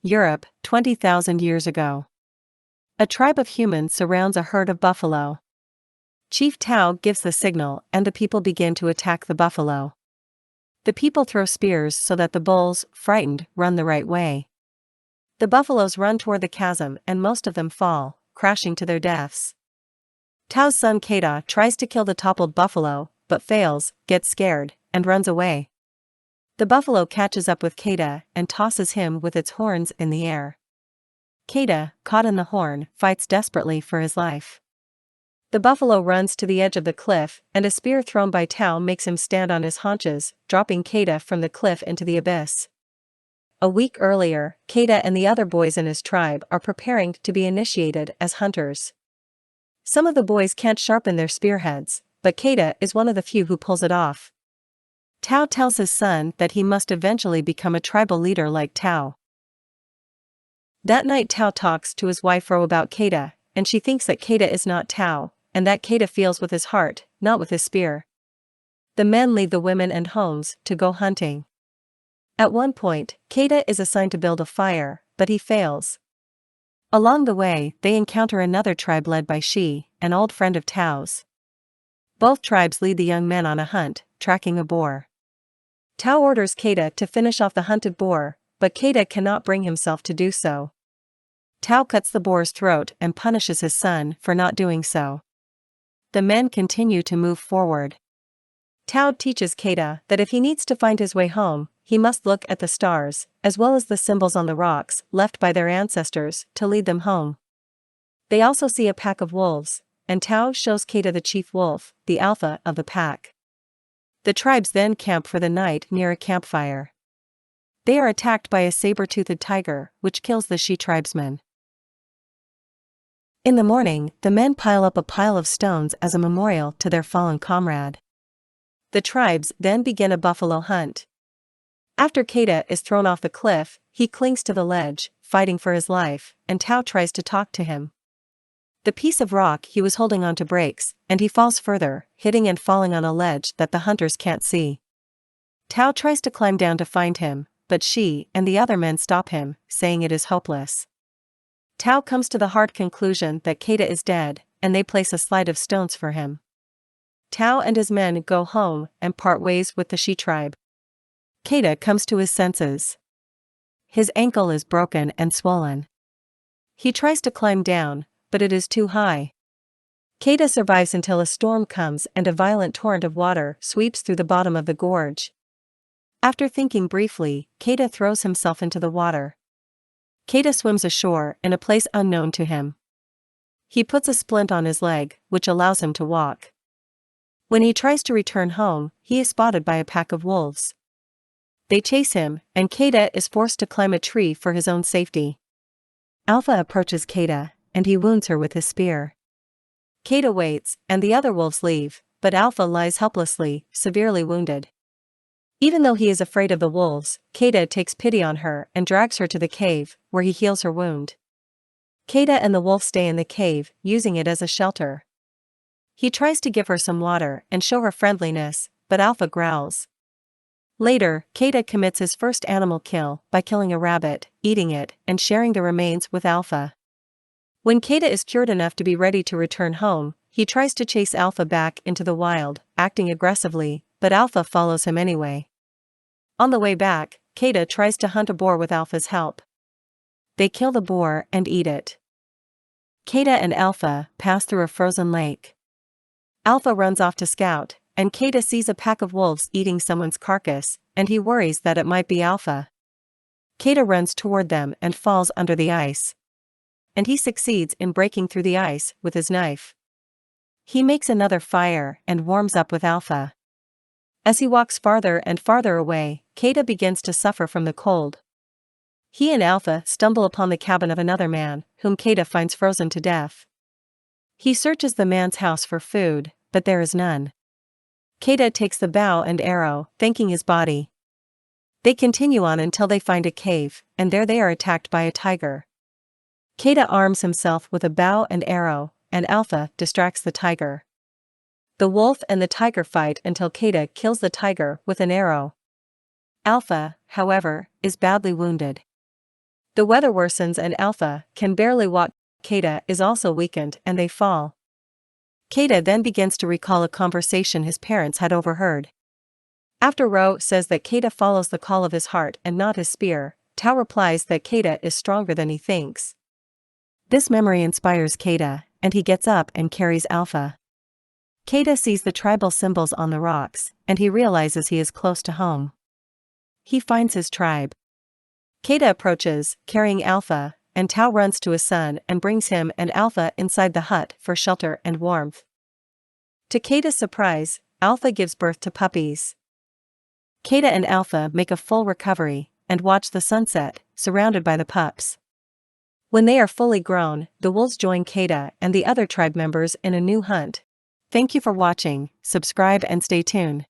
Europe, 20,000 years ago. A tribe of humans surrounds a herd of buffalo. Chief Tao gives the signal and the people begin to attack the buffalo. The people throw spears so that the bulls, frightened, run the right way. The buffaloes run toward the chasm and most of them fall, crashing to their deaths. Tao's son Keita tries to kill the toppled buffalo, but fails, gets scared, and runs away. The buffalo catches up with Keita and tosses him with its horns in the air. Keita, caught in the horn, fights desperately for his life. The buffalo runs to the edge of the cliff, and a spear thrown by Tao makes him stand on his haunches, dropping Keita from the cliff into the abyss. A week earlier, Keita and the other boys in his tribe are preparing to be initiated as hunters. Some of the boys can't sharpen their spearheads, but Keita is one of the few who pulls it off. Tao tells his son that he must eventually become a tribal leader like Tao. That night Tao talks to his wife Ro about Keita, and she thinks that Keita is not Tao, and that Keita feels with his heart, not with his spear. The men leave the women and homes to go hunting. At one point, Keita is assigned to build a fire, but he fails. Along the way, they encounter another tribe led by Shi, an old friend of Tao's. Both tribes lead the young men on a hunt, tracking a boar. Tao orders Keita to finish off the hunted boar, but Keita cannot bring himself to do so. Tao cuts the boar's throat and punishes his son for not doing so. The men continue to move forward. Tao teaches Keita that if he needs to find his way home, he must look at the stars, as well as the symbols on the rocks left by their ancestors, to lead them home. They also see a pack of wolves, and Tao shows Keita the chief wolf, the alpha of the pack. The tribes then camp for the night near a campfire. They are attacked by a saber-toothed tiger, which kills the Shi tribesmen. In the morning, the men pile up a pile of stones as a memorial to their fallen comrade. The tribes then begin a buffalo hunt. After Keita is thrown off the cliff, he clings to the ledge, fighting for his life, and Tao tries to talk to him. The piece of rock he was holding onto breaks, and he falls further, hitting and falling on a ledge that the hunters can't see. Tao tries to climb down to find him, but Shi and the other men stop him, saying it is hopeless. Tao comes to the hard conclusion that Keita is dead, and they place a slide of stones for him. Tao and his men go home and part ways with the Shi tribe. Keita comes to his senses. His ankle is broken and swollen. He tries to climb down, but it is too high. Keita survives until a storm comes and a violent torrent of water sweeps through the bottom of the gorge. After thinking briefly, Keita throws himself into the water. Keita swims ashore in a place unknown to him. He puts a splint on his leg, which allows him to walk. When he tries to return home, he is spotted by a pack of wolves. They chase him, and Keita is forced to climb a tree for his own safety. Alpha approaches Keita, and he wounds her with his spear. Keita waits, and the other wolves leave, but Alpha lies helplessly, severely wounded. Even though he is afraid of the wolves, Keita takes pity on her and drags her to the cave, where he heals her wound. Keita and the wolf stay in the cave, using it as a shelter. He tries to give her some water and show her friendliness, but Alpha growls. Later, Keita commits his first animal kill by killing a rabbit, eating it, and sharing the remains with Alpha. When Keita is cured enough to be ready to return home, he tries to chase Alpha back into the wild, acting aggressively, but Alpha follows him anyway. On the way back, Keita tries to hunt a boar with Alpha's help. They kill the boar and eat it. Keita and Alpha pass through a frozen lake. Alpha runs off to scout, and Keita sees a pack of wolves eating someone's carcass, and he worries that it might be Alpha. Keita runs toward them and falls under the ice. And he succeeds in breaking through the ice with his knife. He makes another fire and warms up with Alpha. As he walks farther and farther away, Keita begins to suffer from the cold. He and Alpha stumble upon the cabin of another man, whom Keita finds frozen to death. He searches the man's house for food, but there is none. Keita takes the bow and arrow, thanking his body. They continue on until they find a cave, and there they are attacked by a tiger. Keita arms himself with a bow and arrow, and Alpha distracts the tiger. The wolf and the tiger fight until Keita kills the tiger with an arrow. Alpha, however, is badly wounded. The weather worsens and Alpha can barely walk. Kata is also weakened and they fall. Kata then begins to recall a conversation his parents had overheard. After Ro says that Kata follows the call of his heart and not his spear, Tao replies that Kata is stronger than he thinks. This memory inspires Kata, and he gets up and carries Alpha. Kata sees the tribal symbols on the rocks, and he realizes he is close to home. He finds his tribe. Kata approaches, carrying Alpha, and Tao runs to his son and brings him and Alpha inside the hut for shelter and warmth. To Kata's surprise, Alpha gives birth to puppies. Kata and Alpha make a full recovery, and watch the sunset, surrounded by the pups. When they are fully grown, the wolves join Kata and the other tribe members in a new hunt. Thank you for watching, subscribe and stay tuned.